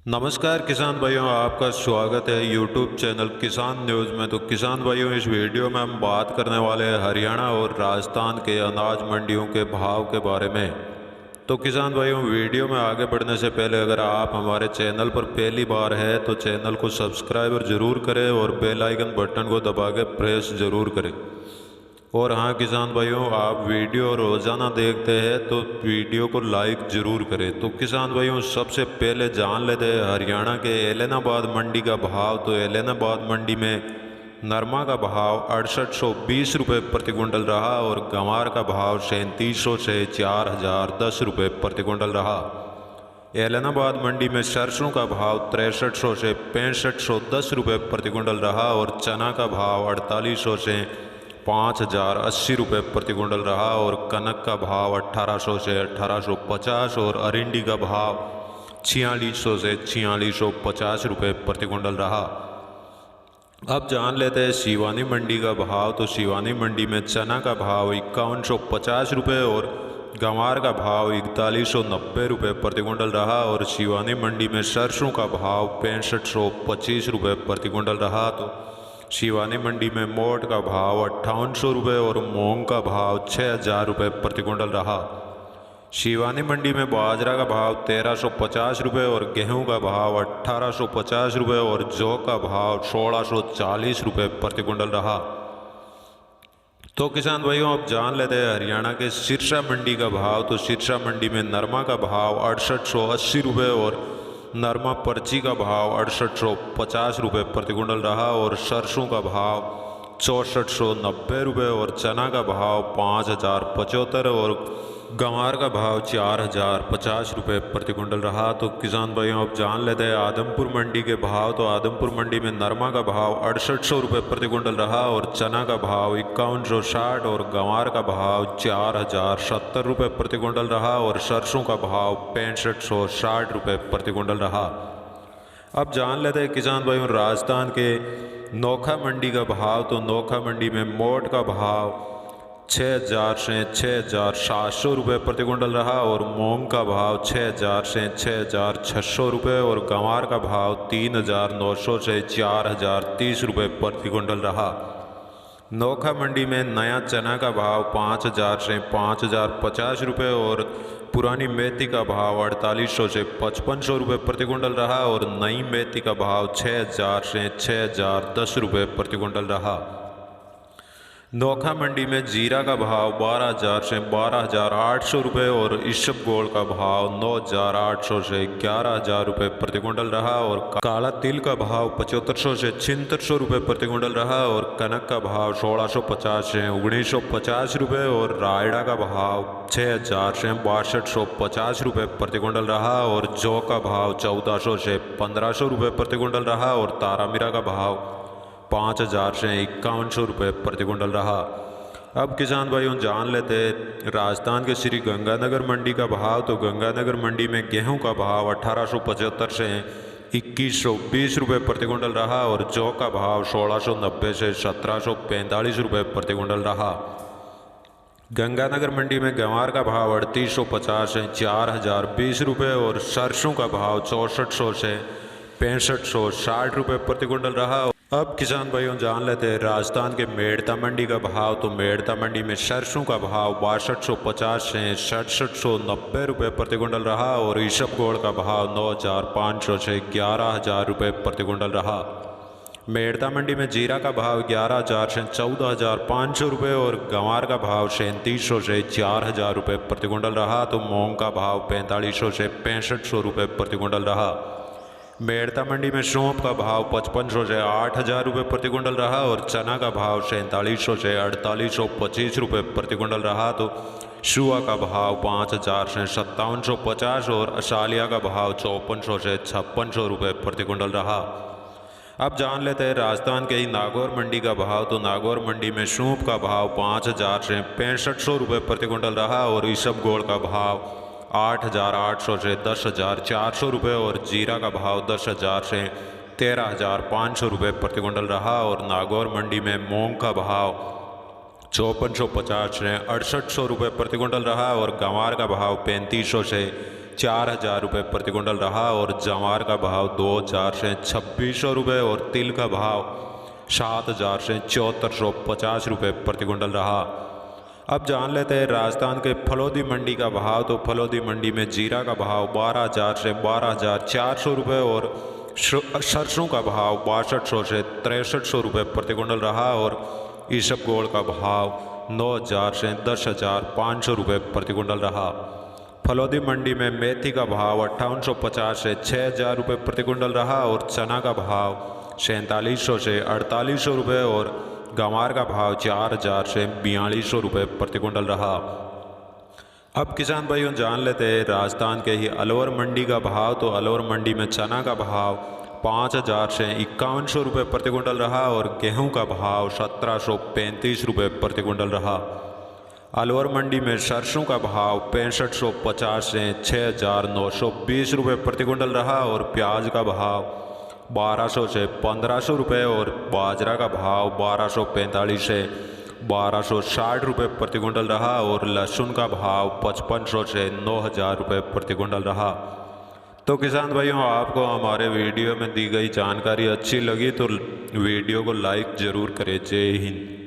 नमस्कार किसान भाइयों, आपका स्वागत है यूट्यूब चैनल किसान न्यूज़ में। तो किसान भाइयों, इस वीडियो में हम बात करने वाले हैं हरियाणा और राजस्थान के अनाज मंडियों के भाव के बारे में। तो किसान भाइयों, वीडियो में आगे बढ़ने से पहले अगर आप हमारे चैनल पर पहली बार है तो चैनल को सब्सक्राइब जरूर करें और बेल आइकन बटन को दबा के प्रेस जरूर करें। और हाँ किसान भाइयों, आप वीडियो रोज़ाना देखते हैं तो वीडियो को लाइक ज़रूर करें। तो किसान भाइयों, सबसे पहले जान लेते हैं हरियाणा के एलनाबाद मंडी का भाव। तो एलनाबाद मंडी में नरमा का भाव 6820 रुपये प्रति कुंटल रहा और गंवार का भाव 3700 से 4010 रुपये प्रति कुंटल रहा। एलनाबाद मंडी में सरसों का भाव 6300 से 6510 रुपये प्रति कुंटल रहा और चना का भाव 4800 से 5080 रुपये प्रति कुंटल रहा और कनक का भाव 1800 से 1850 और अरिंडी का भाव 4600 से 4650 रुपये प्रति कुंटल रहा। अब जान लेते हैं सिवानी मंडी का भाव। तो सिवानी मंडी में चना का भाव 5150 रुपये और गंवार का भाव 4190 रुपये प्रति कुंटल रहा और सिवानी मंडी में सरसों का भाव 6525 रुपये प्रति कुंटल रहा। तो शिवानी मंडी में मोट का भाव 5800 रुपये और मूंग का भाव 6000 रुपये प्रति कुंटल रहा। शिवानी मंडी में बाजरा का भाव 1350 रुपये और गेहूं का भाव 1850 रुपये और जौ का भाव 1640 रुपये प्रति कुंटल रहा। तो किसान भाइयों, अब जान लेते हैं हरियाणा के सिरसा मंडी का भाव। तो सिरसा मंडी में नरमा का भाव 6880 रुपये और नरमा पर्ची का भाव 6850 रुपये प्रति कुंटल रहा और सरसों का भाव 6490 रुपये और चना का भाव 5075 और गंवार का भाव 4050 रुपये प्रति कुंटल रहा। तो किसान भाइयों, अब जान लेते हैं आदमपुर मंडी के भाव। तो आदमपुर मंडी में नरमा का भाव 6800 रुपये प्रति कुंटल रहा और चना का भाव 5160 और गंवार का भाव 4070 रुपये प्रति कुंटल रहा और सरसों का भाव 6560 रुपये प्रति कुंटल रहा। अब जान लेते हैं किसान भाइयों राजस्थान के नोखा मंडी का भाव। तो नोखा मंडी में मोट का भाव 6000 से 6700 रुपये प्रति कुंटल रहा और मूंग का भाव 6000 से 6600 रुपये और गंवार का भाव 3900 से 4030 रुपये प्रति कुंटल रहा। नोखा मंडी में नया चना का भाव 5000 से 5050 रुपये और पुरानी मेथी का भाव 4800 से 5500 रुपये प्रति कुंटल रहा और नई मेथी का भाव 6000 से 6010 रुपये प्रति कुंटल रहा। नोखा मंडी में जीरा का भाव 12000 से 12800 रुपये और इसबगोल का भाव 9800 से 11000 रुपये प्रति कुंटल रहा और काला तिल का भाव 7500 से 7600 रुपये प्रति कुंटल रहा और कनक का भाव 1650 से 1950 रुपये और रायडा का भाव 6000 से 6250 रुपये प्रति कुंटल रहा और जौ का भाव 1400 से 1500 रुपये प्रति कुंटल रहा और तारामीरा का भाव 5000 से 5100 रुपये प्रति कुंटल रहा। अब किसान भाइयों, जान लेते राजस्थान के श्री गंगानगर मंडी का भाव। तो गंगानगर मंडी में गेहूं का भाव 1875 से 2120 रुपये प्रति कुंटल रहा और जौ का भाव 1690 से 1745 रुपये प्रति कुंटल रहा। गंगानगर मंडी में गंवार का भाव 3850 से 4020 रुपये और सरसों का भाव 6400 से 6560 रुपये प्रति कुंटल रहा। अब किसान भाइयों, जान लेते हैं राजस्थान के मेड़ता मंडी का भाव। तो मेड़ता मंडी में सरसों का भाव 6250 से 6790 रुपये प्रति कुंटल रहा और इसबगोल का भाव 9500 से 11000 रुपये प्रति कुंटल रहा। मेड़ता मंडी में जीरा का भाव 11000 से 14500 रुपये और गंवार का भाव 3700 से 4000 रुपये प्रति कुंटल रहा। तो मूंग का भाव 4500 से 6500 रुपये प्रति कुंटल रहा। मेड़ता मंडी में सौंफ का भाव 5500 से 8000 रुपये प्रति कुंटल रहा और चना का भाव 4700 से 4825 रुपये प्रति कुंटल रहा। तो शुआ का भाव 5000 से 5750 और असालिया का भाव 5400 से 5600 रुपये प्रति कुंटल रहा। अब जान लेते हैं राजस्थान के ही नागौर मंडी का भाव। तो नागौर मंडी में सौंफ का भाव 5000 से 6500 रुपये प्रति कुंटल रहा और इसबगोल का भाव 8800 से 10400 रुपये और जीरा का भाव 10000 से 13500 रुपये प्रति कुंटल रहा और नागौर मंडी में मूंग का भाव 5450 से 6800 रुपये प्रति कुंटल रहा और गंवार का भाव 3500 से 4,000 रुपये प्रति कुंटल रहा और जवार का भाव 2,000 से 2,600 रुपये और तिल का भाव 7,000 से 7,450 रुपये प्रति कुंटल रहा। अब जान लेते हैं राजस्थान के फलोदी मंडी का भाव। तो फलोदी मंडी में जीरा का भाव 12,000 से 12,400 रुपये और सरसों का भाव 6200 से 6300 रुपये प्रति कुंटल रहा और ईसबगोल का भाव 9,000 से 10,500 रुपये प्रति कुंटल रहा। फलोदी मंडी में मेथी का भाव 5850 से 6,000 रुपये प्रति कुंटल रहा और चना का भाव 4700 से 4800 रुपये और गंवार का भाव 4,000 से 4200 रुपये प्रति कुंटल रहा। अब किसान भाइयों जान लेते हैं राजस्थान के ही अलवर मंडी का भाव। तो अलवर मंडी में चना का भाव 5,000 से 5100 रुपये प्रति कुंटल रहा और गेहूं का भाव 1,735 रुपये प्रति कुंटल रहा। अलवर मंडी में सरसों का भाव 6550 से 6,920 रुपये प्रति कुंटल रहा और प्याज का भाव 1,200 से 1,500 रुपये और बाजरा का भाव 1,245 से 1,260 रुपये प्रति कुंटल रहा और लहसुन का भाव 5,500 से 9,000 रुपये प्रति कुंटल रहा। तो किसान भाइयों, आपको हमारे वीडियो में दी गई जानकारी अच्छी लगी तो वीडियो को लाइक ज़रूर करें। जय हिंद।